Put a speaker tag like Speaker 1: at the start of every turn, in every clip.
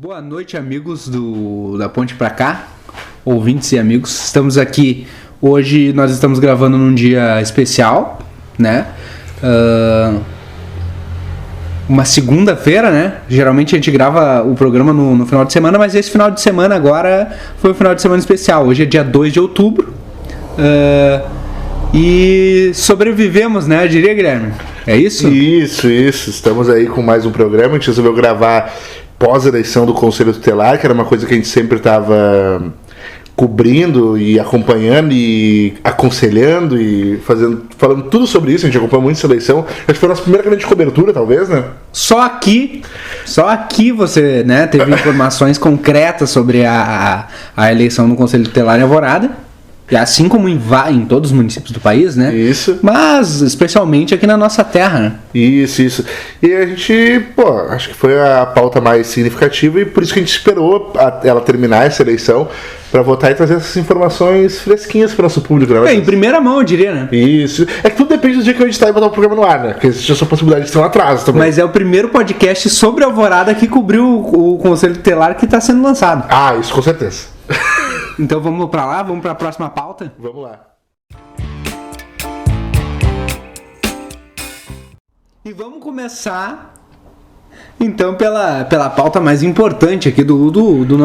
Speaker 1: Boa noite, amigos da Ponte Pra Cá, ouvintes e amigos. Estamos aqui, hoje nós estamos gravando num dia especial, né? Uma segunda-feira, né? Geralmente a gente grava o programa no final de semana, mas esse final de semana agora foi um final de semana especial. Hoje é dia 2 de outubro e sobrevivemos, né? Eu diria, Guilherme. É isso?
Speaker 2: Isso. Estamos aí com mais um programa. A gente resolveu gravar pós-eleição do Conselho Tutelar, que era uma coisa que a gente sempre estava cobrindo e acompanhando e aconselhando e falando tudo sobre isso. A gente acompanhou muito essa eleição. Acho que foi a nossa primeira grande cobertura, talvez, né? Só
Speaker 1: aqui você, né, teve informações concretas sobre a eleição do Conselho Tutelar em Alvorada. Assim como em todos os municípios do país, né?
Speaker 2: Isso.
Speaker 1: Mas especialmente aqui na nossa terra, né?
Speaker 2: Isso. E a gente, acho que foi a pauta mais significativa e por isso que a gente esperou ela terminar essa eleição para votar e trazer essas informações fresquinhas para o nosso público, né?
Speaker 1: Em primeira mão, eu diria, né?
Speaker 2: Isso. É que tudo depende do dia que a gente está e botar o programa no ar, né? Porque existe essa possibilidade de ter um atraso também.
Speaker 1: Mas é o primeiro podcast sobre Alvorada que cobriu o Conselho Tutelar que está sendo lançado.
Speaker 2: Ah, isso com certeza.
Speaker 1: Então vamos pra lá, vamos pra próxima pauta?
Speaker 2: Vamos lá.
Speaker 1: E vamos começar, então, pela pauta mais importante aqui do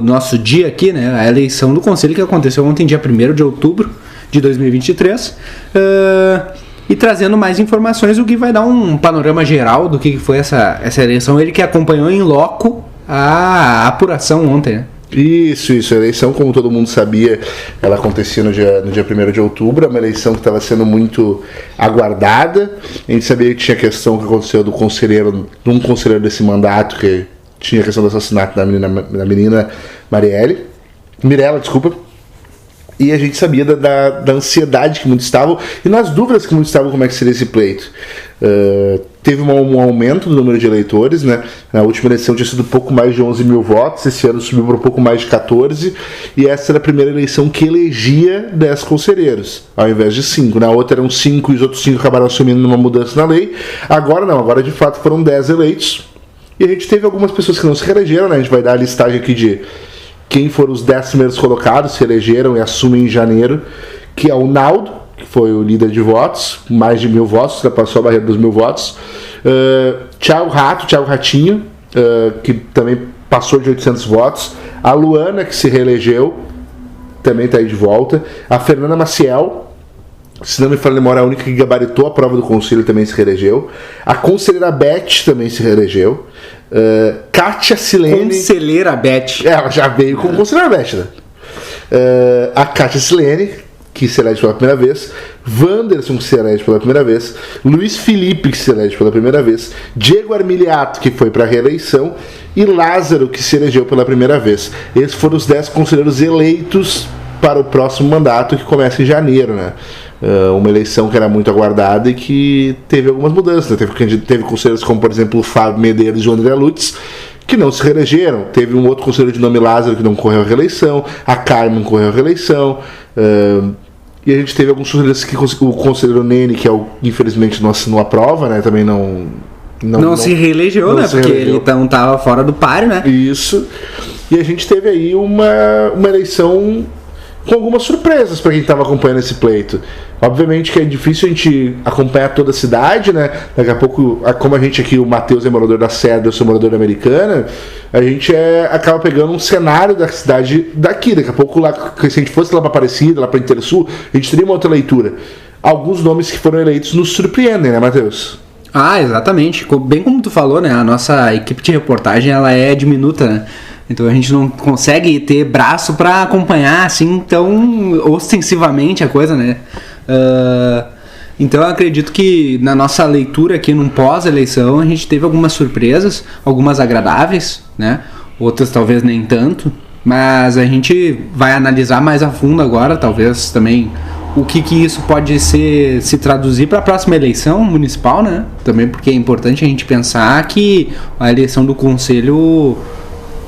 Speaker 1: nosso dia aqui, né? A eleição do Conselho que aconteceu ontem, dia 1º de outubro de 2023. E trazendo mais informações, o Gui vai dar um panorama geral do que foi essa eleição. Ele que acompanhou em loco a apuração ontem, né?
Speaker 2: Isso. A eleição, como todo mundo sabia, ela acontecia no dia 1º de outubro. É uma eleição que estava sendo muito aguardada. A gente sabia que tinha a questão que aconteceu de um conselheiro desse mandato, que tinha a questão do assassinato da menina Mirella, desculpa. E a gente sabia da ansiedade que muitos estavam e nas dúvidas que muitos estavam como é que seria esse pleito. Teve um aumento do número de eleitores, né? Na última eleição tinha sido pouco mais de 11 mil votos, esse ano subiu para um pouco mais de 14, e essa era a primeira eleição que elegia 10 conselheiros, ao invés de 5. Na outra eram 5 e os outros 5 acabaram assumindo uma mudança na lei. Agora não, agora de fato foram 10 eleitos, e a gente teve algumas pessoas que não se reelegeram, né? A gente vai dar a listagem aqui de quem foram os 10 primeiros colocados, se elegeram e assumem em janeiro, que é o Naldo, que foi o líder de votos, mais de 1.000 votos, ultrapassou a barreira dos 1.000 votos. Thiago Ratinho, que também passou de 800 votos. A Luana, que se reelegeu, também está aí de volta. A Fernanda Maciel, se não me falha a memória, a única que gabaritou a prova do conselho, também se reelegeu. A conselheira Beth também se reelegeu. Kátia Silene.
Speaker 1: Conselheira Beth.
Speaker 2: Ela já veio como conselheira Beth, né? A Kátia Silene, que se elege pela primeira vez. Wanderson, que se elege pela primeira vez. Luiz Felipe, que se elege pela primeira vez. Diego Armiliato, que foi para a reeleição. E Lázaro, que se elegeu pela primeira vez. Esses foram os 10 conselheiros eleitos para o próximo mandato, que começa em janeiro, né? Uma eleição que era muito aguardada e que teve algumas mudanças, né? Teve conselheiros como, por exemplo, o Fábio Medeiros e o André Lutz, que não se reelegeram. Teve um outro conselheiro de nome Lázaro que não correu a reeleição. A Carmen correu a reeleição. E a gente teve alguns conselheiros que o conselheiro Nene, que infelizmente não assinou a prova, né? Também não
Speaker 1: se reelegeu, né? Porque ele então estava fora do páreo, né?
Speaker 2: Isso. E a gente teve aí uma eleição com algumas surpresas para quem estava acompanhando esse pleito. Obviamente que é difícil a gente acompanhar toda a cidade, né? Daqui a pouco, como a gente aqui, o Matheus é morador da Serra, eu sou morador da Americana, a gente acaba pegando um cenário da cidade daqui. Daqui a pouco, lá, se a gente fosse lá para Aparecida, lá para Intersul, a gente teria uma outra leitura. Alguns nomes que foram eleitos nos surpreendem, né, Matheus?
Speaker 1: Ah, exatamente. Bem como tu falou, né? A nossa equipe de reportagem, ela é diminuta, né? Então a gente não consegue ter braço para acompanhar assim tão ostensivamente a coisa, né? Então eu acredito que na nossa leitura aqui num pós-eleição a gente teve algumas surpresas, algumas agradáveis, né? Outras talvez nem tanto, mas a gente vai analisar mais a fundo agora, talvez também o que isso pode se traduzir para a próxima eleição municipal, né? Também porque é importante a gente pensar que a eleição do conselho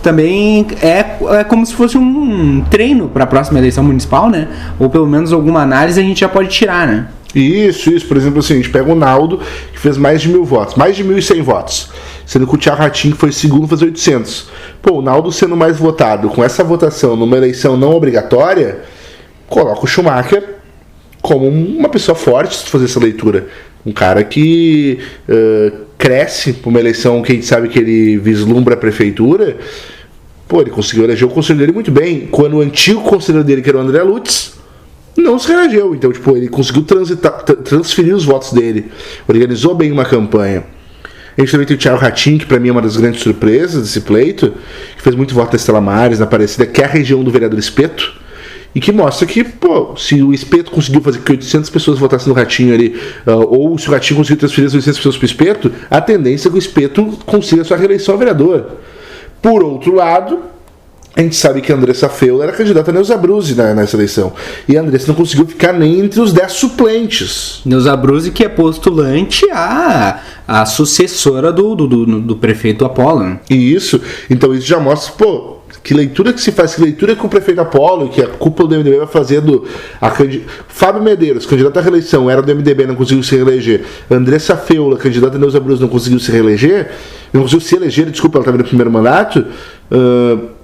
Speaker 1: também é como se fosse um treino para a próxima eleição municipal, né? Ou pelo menos alguma análise a gente já pode tirar, né?
Speaker 2: Isso. Por exemplo, assim, a gente pega o Naldo, que fez mais de 1.000 votos, mais de 1.100 votos. Sendo que o Thiago Ratinho, que foi segundo, fez 800. Pô, o Naldo sendo mais votado, com essa votação numa eleição não obrigatória, coloca o Schumacher como uma pessoa forte se fazer essa leitura. Um cara que cresce por uma eleição que a gente sabe que ele vislumbra a prefeitura. Pô, ele conseguiu eleger o conselheiro dele muito bem. Quando o antigo conselheiro dele, que era o André Lutz, não se reelegeu. Então, tipo, ele conseguiu transferir os votos dele. Organizou bem uma campanha. A gente também tem o Thiago Ratinho, que pra mim é uma das grandes surpresas desse pleito, que fez muito voto da Estela Maris, na Aparecida, que é a região do vereador Espeto, e que mostra que, pô, se o Espeto conseguiu fazer que 800 pessoas votassem no Ratinho ali, ou se o Ratinho conseguiu transferir as 800 pessoas pro Espeto, a tendência é que o Espeto consiga a sua reeleição a vereador. Por outro lado, a gente sabe que a Andressa Feula era candidata a Neuza Abruzzi nessa eleição. E a Andressa não conseguiu ficar nem entre os 10 suplentes.
Speaker 1: Neuza Abruzzi, que é postulante a sucessora do prefeito Apolo. Né?
Speaker 2: Isso. Então isso já mostra, pô, que leitura que se faz, que leitura que o prefeito Apolo, que a cúpula do MDB vai fazer Fábio Medeiros, candidato à reeleição, era do MDB, não conseguiu se reeleger. Andressa Feula, candidata a Neuza Abruzzi, não conseguiu se reeleger. Não conseguiu se eleger, desculpa, ela estava no primeiro mandato.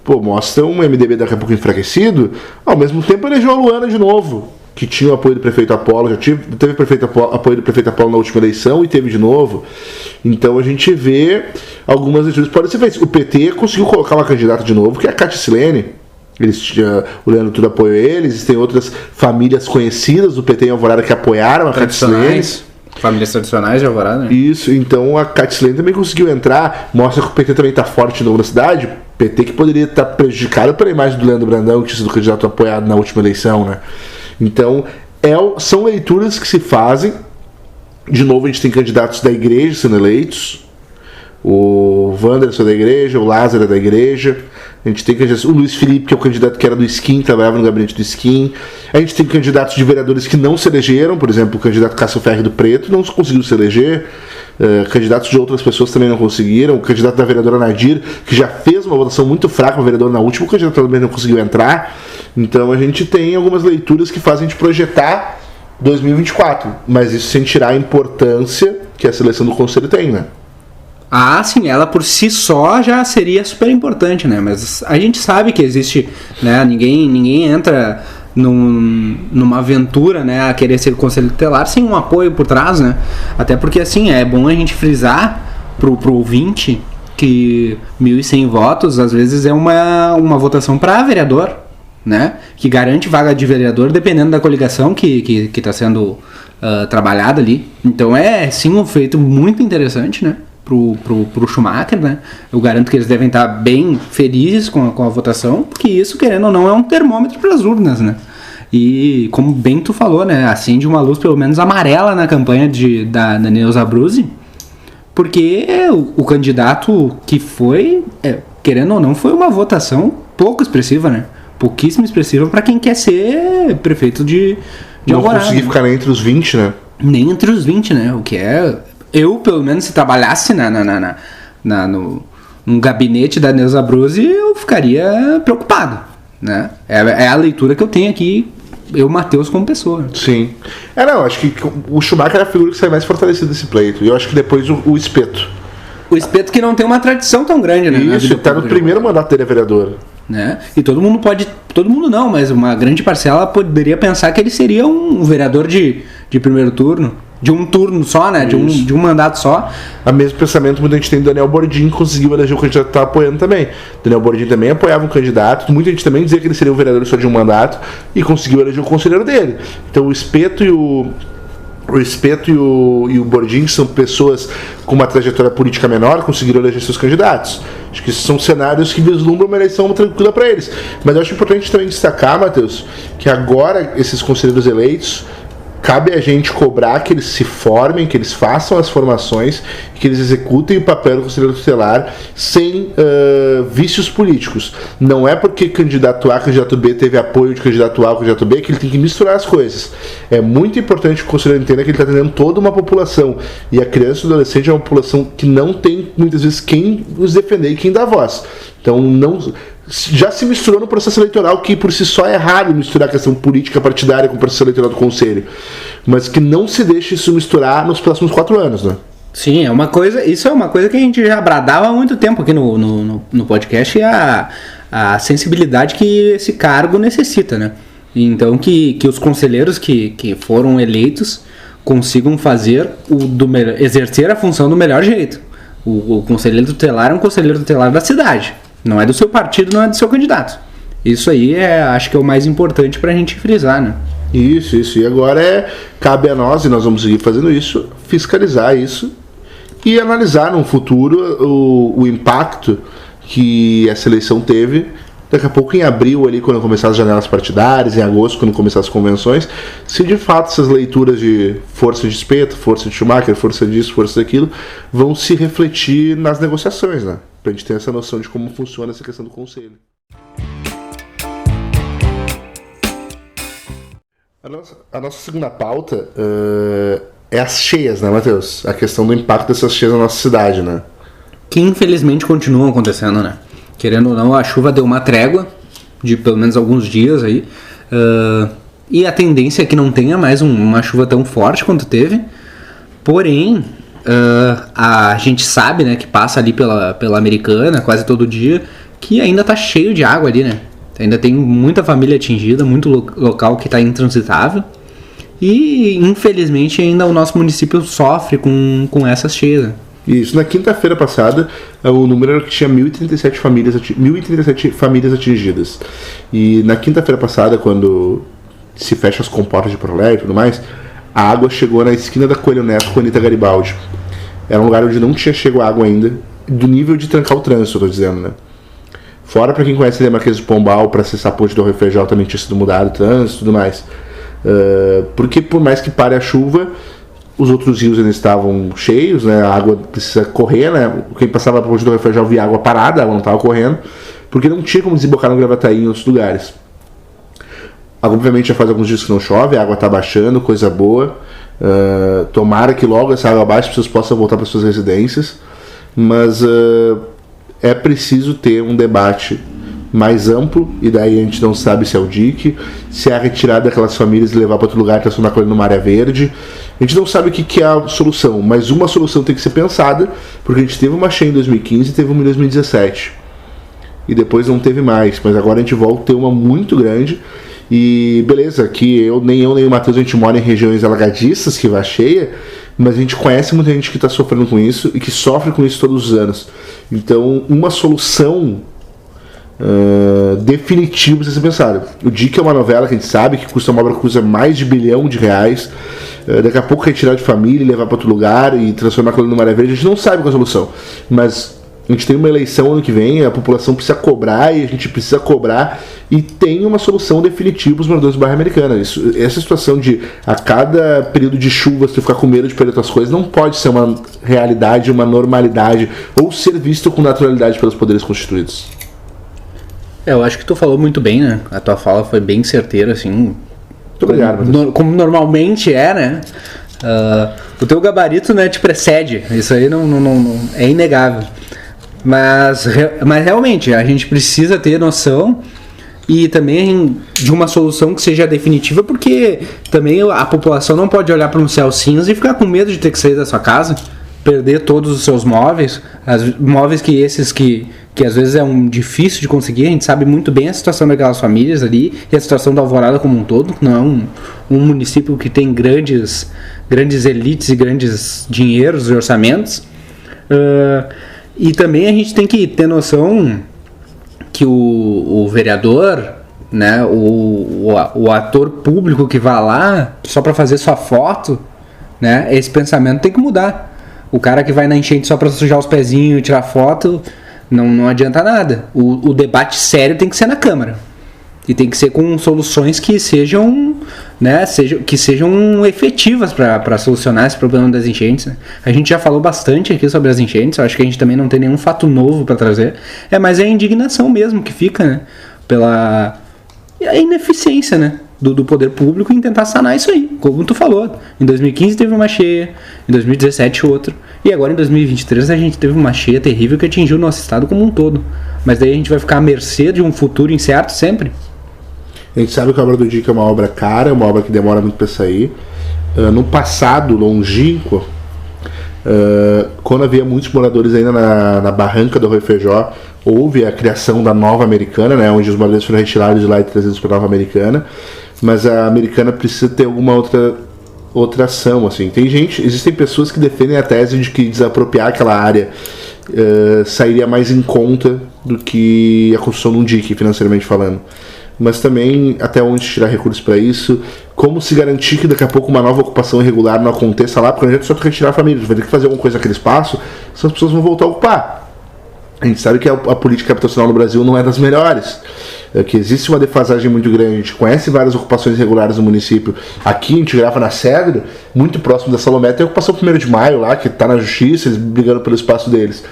Speaker 2: Pô, mostra um MDB daqui a pouco enfraquecido. Ao mesmo tempo elegeu a Luana de novo, que tinha o apoio do prefeito Apolo, teve apoio do prefeito Apolo na última eleição e teve de novo. Então a gente vê algumas leituras que podem ser feitas. O PT conseguiu colocar uma candidata de novo, que é a Cátia Silene. O Leandro Tudo apoiou eles, tem outras famílias conhecidas do PT em Alvorada que apoiaram a Cátia Silene.
Speaker 1: Famílias tradicionais de Alvorada, né?
Speaker 2: Isso, então a Cátia Silene também conseguiu entrar, mostra que o PT também está forte na cidade. PT que poderia estar prejudicado pela imagem do Leandro Brandão, que tinha sido candidato apoiado na última eleição, né? Então, são leituras que se fazem. De novo, a gente tem candidatos da igreja sendo eleitos. O Wanderson é da igreja, o Lázaro é da igreja. A gente tem o Luiz Felipe, que é o candidato que era do Skin, trabalhava no gabinete do Skin. A gente tem candidatos de vereadores que não se elegeram, por exemplo, o candidato Cássio Ferri do Preto não conseguiu se eleger. Candidatos de outras pessoas também não conseguiram. O candidato da vereadora Nadir, que já fez uma votação muito fraca, o vereador na última, o candidato também não conseguiu entrar. Então a gente tem algumas leituras que fazem a gente projetar 2024, mas isso sem tirar a importância que a seleção do Conselho tem, né?
Speaker 1: Ah, sim, ela por si só já seria super importante, né? Mas a gente sabe que existe, né? Ninguém entra numa aventura, né? A querer ser conselho tutelar sem um apoio por trás, né? Até porque, assim, é bom a gente frisar pro ouvinte que 1.100 votos, às vezes, é uma votação para vereador, né? Que garante vaga de vereador dependendo da coligação que está sendo trabalhada ali. Então é, sim, um feito muito interessante, né? Pro Schumacher, né? Eu garanto que eles devem estar bem felizes com a votação, porque isso, querendo ou não, é um termômetro para as urnas, né? E, como bem tu falou, né? Acende uma luz, pelo menos amarela, na campanha da Neuza Abruzzi, porque o candidato que foi, querendo ou não, foi uma votação pouco expressiva, né? Pouquíssimo expressiva para quem quer ser prefeito de Alvorada.
Speaker 2: Não consegui ficar nem entre os 20, né?
Speaker 1: Nem entre os 20, né? O que é... Eu, pelo menos, se trabalhasse num gabinete da Neuza Abruzzi, eu ficaria preocupado, né? É a leitura que eu tenho aqui, eu, Matheus, como pessoa.
Speaker 2: Sim. Não, acho que o Schumacher é a figura que sai mais fortalecida desse pleito. E eu acho que depois o Espeto.
Speaker 1: O Espeto que não tem uma tradição tão grande, né?
Speaker 2: Isso, tá no primeiro mandato dele, é vereador.
Speaker 1: Né? E todo mundo não, mas uma grande parcela poderia pensar que ele seria um vereador de primeiro turno. De um turno só, né? De um mandato só. O mesmo pensamento muita gente tem do Daniel Bordim, que conseguiu eleger o candidato que está apoiando também. Daniel Bordim também apoiava um candidato. Muita gente também dizia que ele seria um vereador só de um mandato e conseguiu eleger o conselheiro dele. Então o Espeto e o Bordim são pessoas com uma trajetória política menor, conseguiram eleger seus candidatos. Acho que são cenários que vislumbram uma eleição tranquila para eles. Mas eu acho importante também destacar, Matheus, que agora esses conselheiros eleitos, cabe a gente cobrar que eles se formem, que eles façam as formações, que eles executem o papel do conselheiro tutelar sem vícios políticos. Não é porque candidato A, candidato B teve apoio de candidato A ou candidato B que ele tem que misturar as coisas. É muito importante que o conselheiro entenda que ele está atendendo toda uma população. E a criança e o adolescente é uma população que não tem, muitas vezes, quem os defender e quem dá voz. Então, já se misturou no processo eleitoral, que por si só é errado misturar a questão política partidária com o processo eleitoral do Conselho.
Speaker 2: mas que não se deixe isso misturar nos próximos 4 anos, né?
Speaker 1: Sim, isso é uma coisa que a gente já bradava há muito tempo aqui no podcast, a sensibilidade que esse cargo necessita, né? Então que os conselheiros que foram eleitos consigam fazer exercer a função do melhor jeito. O conselheiro tutelar é um conselheiro tutelar da cidade, não é do seu partido, não é do seu candidato. Isso aí acho que é o mais importante pra gente frisar, né?
Speaker 2: Isso. E agora cabe a nós, e nós vamos seguir fazendo isso, fiscalizar isso e analisar no futuro o impacto que essa eleição teve. Daqui a pouco, em abril, ali, quando começar as janelas partidárias, em agosto, quando começar as convenções, se de fato essas leituras de força de Espeto, força de Schumacher, força disso, força daquilo, vão se refletir nas negociações, né? Pra gente ter essa noção de como funciona essa questão do conselho. A nossa segunda pauta é as cheias, né, Matheus? A questão do impacto dessas cheias na nossa cidade, né?
Speaker 1: Que infelizmente continuam acontecendo, né? Querendo ou não, a chuva deu uma trégua de pelo menos alguns dias aí. E a tendência é que não tenha mais uma chuva tão forte quanto teve. Porém, a gente sabe, né, que passa ali pela Americana quase todo dia, que ainda tá cheio de água ali, né? Ainda tem muita família atingida, muito local que está intransitável. E, infelizmente, ainda o nosso município sofre com essas cheias.
Speaker 2: Isso, na quinta-feira passada, o número era que tinha 1.037 famílias atingidas. E na quinta-feira passada, quando se fecha as comportas de Porto Alegre e tudo mais, a água chegou na esquina da Coelho Neto com a Anitta Garibaldi. Era um lugar onde não tinha chegado água ainda, do nível de trancar o trânsito, eu tô dizendo, né? Fora, para quem conhece a Marquês de Pombal, para acessar a ponte do Rio Feijão também tinha sido mudado o trânsito e tudo mais. Porque por mais que pare a chuva, os outros rios ainda estavam cheios, né? A água precisa correr, né? Quem passava pela ponte do Rio Feijão via água parada, a água não estava correndo, porque não tinha como desembocar no Gravataí em outros lugares. Obviamente já faz alguns dias que não chove, a água está baixando, coisa boa. Tomara que logo essa água baixe, as pessoas possam voltar para suas residências, mas é preciso ter um debate mais amplo, e daí a gente não sabe se é o DIC, se é a retirada daquelas famílias e levar para outro lugar, transformar aquilo numa área verde. A gente não sabe o que é a solução, mas uma solução tem que ser pensada, porque a gente teve uma cheia em 2015 e teve uma em 2017. E depois não teve mais, mas agora a gente volta a ter uma muito grande. E beleza, que nem o Matheus, a gente mora em regiões alagadiças, que vai cheia, mas a gente conhece muita gente que está sofrendo com isso e que sofre com isso todos os anos. Então, uma solução definitiva precisa ser pensada. O DIC é uma novela que a gente sabe que custa uma obra que custa mais de R$1 bilhão. Daqui a pouco retirar de família e levar para outro lugar e transformar aquilo numa área verde, a gente não sabe qual é a solução. Mas a gente tem uma eleição ano que vem, a população precisa cobrar e a gente precisa cobrar, e tem uma solução definitiva para os moradores do bairro Americana. Essa situação de a cada período de chuva você ficar com medo de perder suas coisas não pode ser uma realidade, uma normalidade, ou ser visto com naturalidade pelos poderes constituídos.
Speaker 1: Eu acho que tu falou muito bem, né? A tua fala foi bem certeira, assim.
Speaker 2: Muito obrigado,
Speaker 1: como normalmente é, né? O teu gabarito, né, te precede. Isso aí não é inegável. Mas realmente, a gente precisa ter noção e também de uma solução que seja definitiva, porque também a população não pode olhar para um céu cinza e ficar com medo de ter que sair da sua casa, perder todos os seus móveis, móveis que às vezes é difícil de conseguir. A gente sabe muito bem a situação daquelas famílias ali e a situação da Alvorada como um todo, que não é um município que tem grandes elites e grandes dinheiros e orçamentos. E também a gente tem que ter noção que o vereador, né, o ator público que vai lá só para fazer sua foto, né, esse pensamento tem que mudar. O cara que vai na enchente só para sujar os pezinhos e tirar foto, não adianta nada. O debate sério tem que ser na Câmara. E tem que ser com soluções que sejam, né, que sejam efetivas para solucionar esse problema das enchentes, né? A gente já falou bastante aqui sobre as enchentes, eu acho que a gente também não tem nenhum fato novo para trazer. Mas é a indignação mesmo que fica, né, pela ineficiência, né, do poder público em tentar sanar isso aí, como tu falou. Em 2015 teve uma cheia, em 2017 outra, e agora em 2023 a gente teve uma cheia terrível que atingiu o nosso estado como um todo. Mas daí a gente vai ficar à mercê de um futuro incerto sempre.
Speaker 2: A gente sabe que a obra do DIC é uma obra cara, uma obra que demora muito para sair. no passado longínquo, quando havia muitos moradores ainda na barranca do Arroio Feijó, houve a criação da Nova Americana, né, onde os moradores foram retirados de lá e trazidos para a Nova Americana, mas a Americana precisa ter alguma outra ação, assim. Existem pessoas que defendem a tese de que desapropriar aquela área sairia mais em conta do que a construção de um dique, financeiramente falando. Mas também, até onde tirar recursos para isso, como se garantir que daqui a pouco uma nova ocupação irregular não aconteça lá, porque não adianta só retirar a família, vai ter que fazer alguma coisa naquele espaço, senão as pessoas vão voltar a ocupar. A gente sabe que a política habitacional no Brasil não é das melhores, que existe uma defasagem muito grande. A gente conhece várias ocupações irregulares no município. Aqui a gente grava na Cedro, muito próximo da Salomé, tem a ocupação 1º de Maio lá, que está na justiça, eles brigando pelo espaço deles.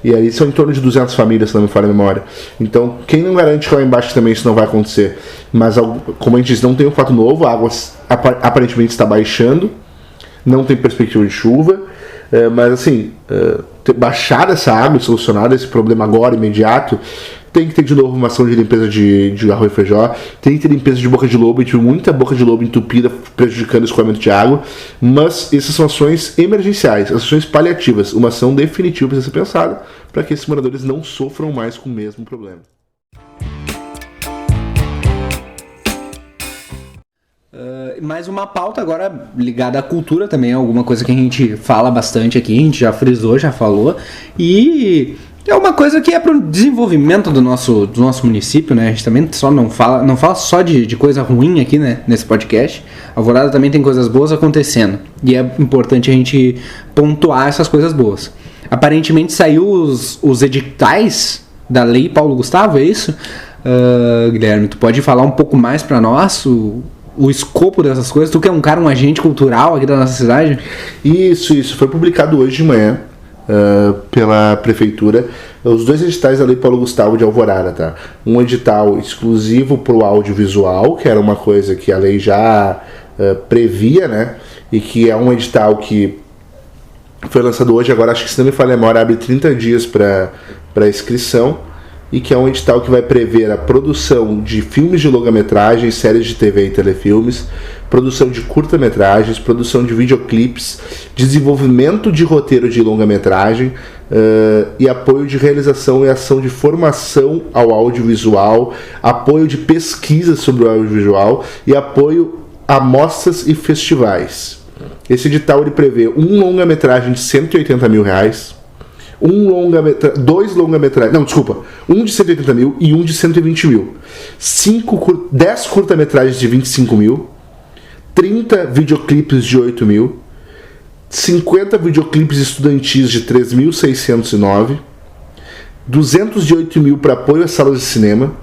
Speaker 2: E aí são em torno de 200 famílias, se não me falha a memória. Então, quem não garante que lá embaixo também isso não vai acontecer? Mas, como a gente diz, não tem um fato novo, a água aparentemente está baixando, não tem perspectiva de chuva, mas assim, baixar essa água e solucionar esse problema agora, imediato, tem que ter de novo uma ação de limpeza de Arroio Feijó, tem que ter limpeza de boca de lobo, e tive muita boca de lobo entupida, prejudicando o escoamento de água, mas essas são ações emergenciais, ações paliativas. Uma ação definitiva precisa ser pensada para que esses moradores não sofram mais com o mesmo problema.
Speaker 1: Mais uma pauta agora ligada à cultura também, alguma coisa que a gente fala bastante aqui, a gente já frisou, já falou, e é uma coisa que é para o desenvolvimento do nosso município, né? A gente também só não fala só de coisa ruim aqui, né, nesse podcast. A Alvorada também tem coisas boas acontecendo, e é importante a gente pontuar essas coisas boas. Aparentemente saiu os editais da Lei Paulo Gustavo, é isso? Guilherme, tu pode falar um pouco mais para nós o escopo dessas coisas? Tu que é um agente cultural aqui da nossa cidade?
Speaker 2: Isso foi publicado hoje de manhã pela prefeitura, os 2 editais da Lei Paulo Gustavo de Alvorada, tá? Um edital exclusivo para o audiovisual, que era uma coisa que a lei já previa, né? E que é um edital que foi lançado hoje, agora acho que, se não me falha a memória, abre 30 dias para inscrição, e que é um edital que vai prever a produção de filmes de longa-metragem, séries de TV e telefilmes, produção de curta-metragens, produção de videoclipes, desenvolvimento de roteiro de longa-metragem e apoio de realização e ação de formação ao audiovisual, apoio de pesquisa sobre o audiovisual e apoio a mostras e festivais. Esse edital ele prevê um longa-metragem de R$180 mil, dois longa-metragens, um de 180 mil e um de 120 mil, 10 curta-metragens de 25 mil, 30 videoclipes de 8 mil, 50 videoclipes estudantis de 3.609, 208 mil para apoio às salas de cinema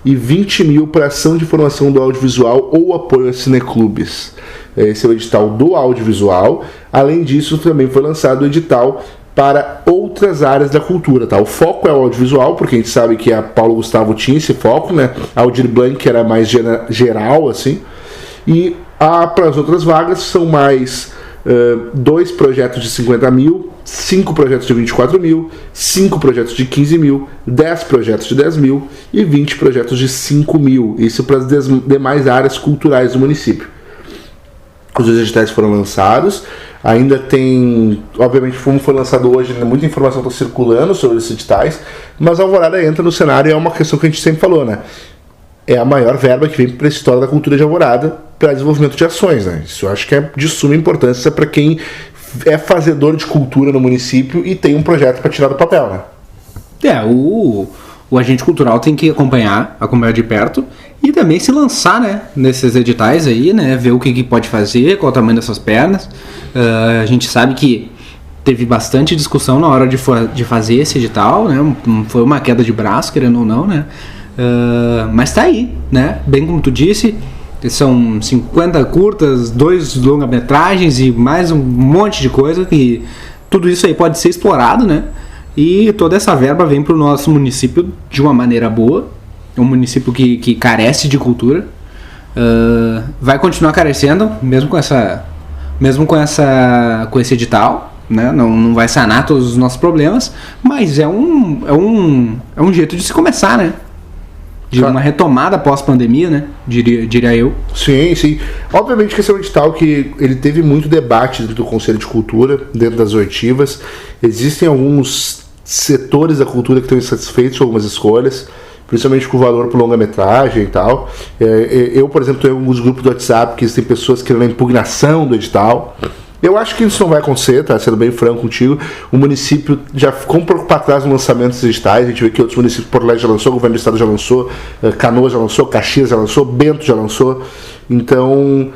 Speaker 2: e 20 mil para ação de formação do audiovisual ou apoio a cineclubes. Esse é o edital do audiovisual. Além disso, também foi lançado o edital para outras áreas da cultura, tá? O foco é o audiovisual, porque a gente sabe que a Paulo Gustavo tinha esse foco, né? A Aldir Blanc era mais geral, assim. E para as outras vagas são mais 2 projetos de 50 mil, 5 projetos de 24 mil, 5 projetos de 15 mil, 10 projetos de 10 mil e 20 projetos de 5 mil. Isso para as demais áreas culturais do município. Os editais foram lançados, ainda tem, obviamente, como foi lançado hoje, muita informação está circulando sobre esses editais, mas a Alvorada entra no cenário e é uma questão que a gente sempre falou, né? É a maior verba que vem para a história da cultura de Alvorada para desenvolvimento de ações, né? Isso eu acho que é de suma importância para quem é fazedor de cultura no município e tem um projeto para tirar do papel, né?
Speaker 1: O agente cultural tem que acompanhar de perto e também se lançar, né, nesses editais aí, né, ver o que pode fazer, qual o tamanho dessas pernas. A gente sabe que teve bastante discussão na hora de fazer esse edital, né, foi uma queda de braço, querendo ou não, né, mas tá aí, né, bem como tu disse, são 50 curtas, 2 longa-metragens e mais um monte de coisa que tudo isso aí pode ser explorado, né, e toda essa verba vem para o nosso município de uma maneira boa. É um município que carece de cultura, vai continuar carecendo, mesmo com esse edital, né? Não vai sanar todos os nossos problemas, mas é um jeito de se começar, né? de uma retomada pós-pandemia, né? Diria eu.
Speaker 2: Sim, sim. Obviamente que esse é um edital que ele teve muito debate dentro do Conselho de Cultura, dentro das oitivas. Existem alguns setores da cultura que estão insatisfeitos com algumas escolhas, principalmente com o valor por longa-metragem e tal. Eu, por exemplo, tenho alguns grupos do WhatsApp que existem pessoas querendo a impugnação do edital. Eu acho que isso não vai acontecer, tá? Sendo bem franco contigo. O município já ficou um pouco para trás no lançamento dos editais. A gente vê que outros municípios, Porto Alegre já lançou, o governo do estado já lançou, Canoas já lançou, Caxias já lançou, Bento já lançou. Então,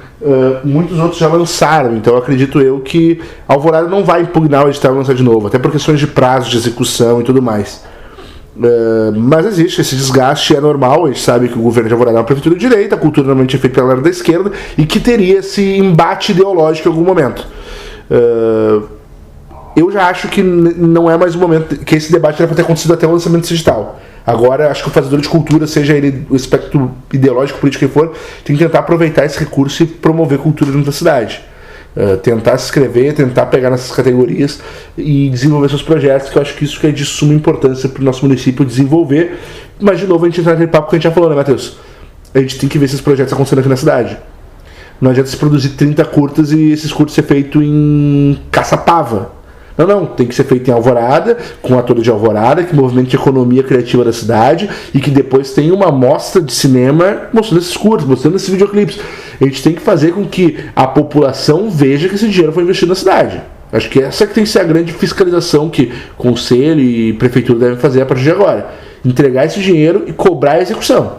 Speaker 2: muitos outros já lançaram. Então, acredito eu que Alvorada não vai impugnar o edital e lançar de novo, até por questões de prazo, de execução e tudo mais. Mas existe esse desgaste, é normal. A gente sabe que o governo de Alvorada é uma prefeitura de direita, a cultura normalmente é feita pela área da esquerda e que teria esse embate ideológico em algum momento. Eu já acho que não é mais o momento, que esse debate era para ter acontecido até o lançamento digital. Agora, acho que o fazedor de cultura, seja ele o espectro ideológico, político que for, tem que tentar aproveitar esse recurso e promover cultura dentro da cidade. Tentar se inscrever, tentar pegar nessas categorias e desenvolver seus projetos, que eu acho que isso que é de suma importância para o nosso município desenvolver. Mas, de novo, a gente entra naquele papo que a gente já falou, né, Matheus? A gente tem que ver esses projetos acontecendo aqui na cidade. Não adianta se produzir 30 curtas e esses curtas ser feito em Caçapava. Não, tem que ser feito em Alvorada, com atores de Alvorada, que movimente a economia criativa da cidade e que depois tem uma mostra de cinema mostrando esses curtas, mostrando esses videoclipes. A gente tem que fazer com que a população veja que esse dinheiro foi investido na cidade. Acho que essa que tem que ser a grande fiscalização que conselho e prefeitura devem fazer a partir de agora. Entregar esse dinheiro e cobrar a execução.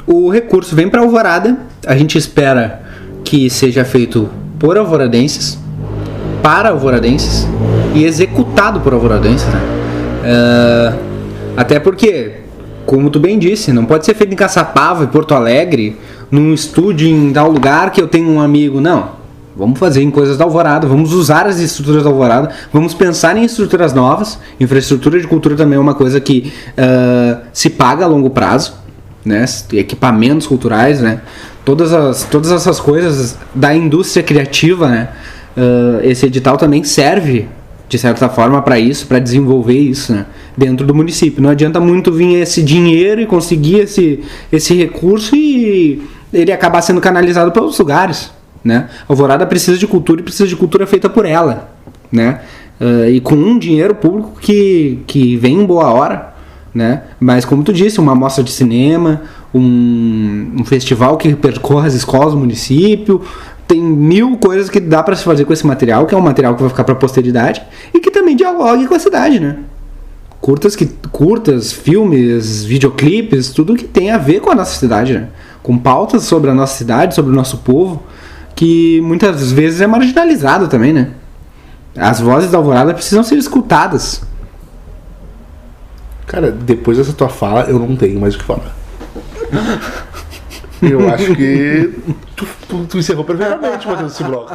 Speaker 1: O recurso vem para Alvorada, a gente espera que seja feito por alvoradenses, para alvoradenses e executado por alvoradenses, né? Até porque, como tu bem disse, não pode ser feito em Caçapava e Porto Alegre, num estúdio em tal lugar que eu tenho um amigo. Não, vamos fazer em coisas da Alvorada, vamos usar as estruturas da Alvorada, vamos pensar em estruturas novas. Infraestrutura de cultura também é uma coisa que se paga a longo prazo, né? Equipamentos culturais, né? Todas essas coisas da indústria criativa, né? Esse edital também serve, de certa forma, para isso, para desenvolver isso, né? Dentro do município. Não adianta muito vir esse dinheiro e conseguir esse recurso e ele acabar sendo canalizado para outros lugares, né? Alvorada precisa de cultura e precisa de cultura feita por ela, né? E com um dinheiro público que vem em boa hora, né? Mas como tu disse, uma mostra de cinema, um festival que percorre as escolas do município, tem 1000 coisas que dá para se fazer com esse material, que é um material que vai ficar para a posteridade e que também dialogue com a cidade, né? Curtas, filmes, videoclipes, tudo que tem a ver com a nossa cidade, né? Com pautas sobre a nossa cidade, sobre o nosso povo, que muitas vezes é marginalizado também, né? As vozes da Alvorada precisam ser escutadas.
Speaker 2: Cara, depois dessa tua fala, eu não tenho mais o que falar. Eu acho que tu encerrou perfeitamente, Matheus, esse bloco.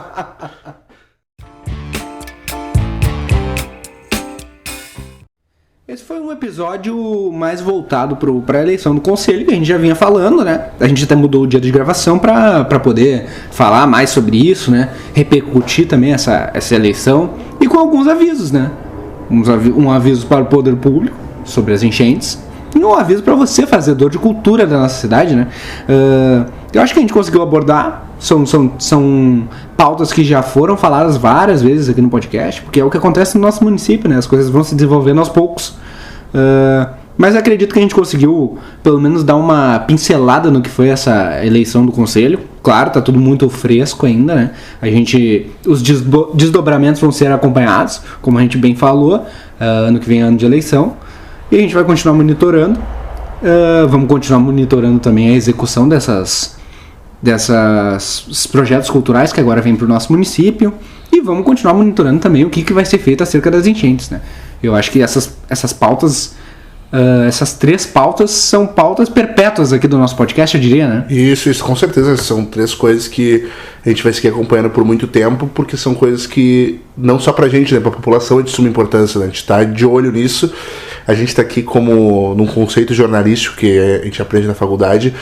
Speaker 1: Esse foi um episódio mais voltado para a eleição do conselho, que a gente já vinha falando, né? A gente até mudou o dia de gravação para poder falar mais sobre isso, né? Repercutir também essa eleição e com alguns avisos, né? Um aviso para o poder público sobre as enchentes e um aviso para você, fazedor de cultura da nossa cidade, né? Eu acho que a gente conseguiu abordar. São pautas que já foram faladas várias vezes aqui no podcast, porque é o que acontece no nosso município, né? As coisas vão se desenvolvendo aos poucos. Mas acredito que a gente conseguiu, pelo menos, dar uma pincelada no que foi essa eleição do conselho. Claro, tá tudo muito fresco ainda, né? Os desdobramentos vão ser acompanhados, como a gente bem falou, ano que vem é ano de eleição. E a gente vai continuar monitorando. Vamos continuar monitorando também a execução desses projetos culturais que agora vêm para o nosso município. E vamos continuar monitorando também o que vai ser feito acerca das enchentes, né? Eu acho que essas pautas, essas 3 pautas são pautas perpétuas aqui do nosso podcast, eu diria, né?
Speaker 2: Isso, com certeza. São 3 coisas que a gente vai seguir acompanhando por muito tempo, porque são coisas que, não só pra gente, né, pra população é de suma importância, né? A gente tá de olho nisso. A gente tá aqui como num conceito jornalístico que a gente aprende na faculdade.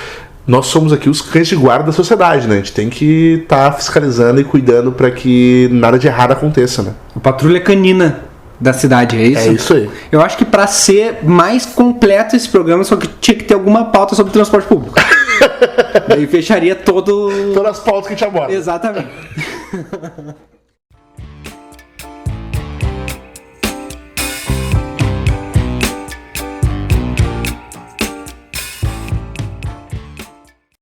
Speaker 2: Nós somos aqui os cães de guarda da sociedade, né? A gente tem que estar fiscalizando e cuidando para que nada de errado aconteça, né?
Speaker 1: A patrulha canina da cidade, é isso?
Speaker 2: É isso aí.
Speaker 1: Eu acho que pra ser mais completo esse programa, só que tinha que ter alguma pauta sobre transporte público. Daí fecharia todo...
Speaker 2: Todas as pautas que a gente aborda.
Speaker 1: Exatamente.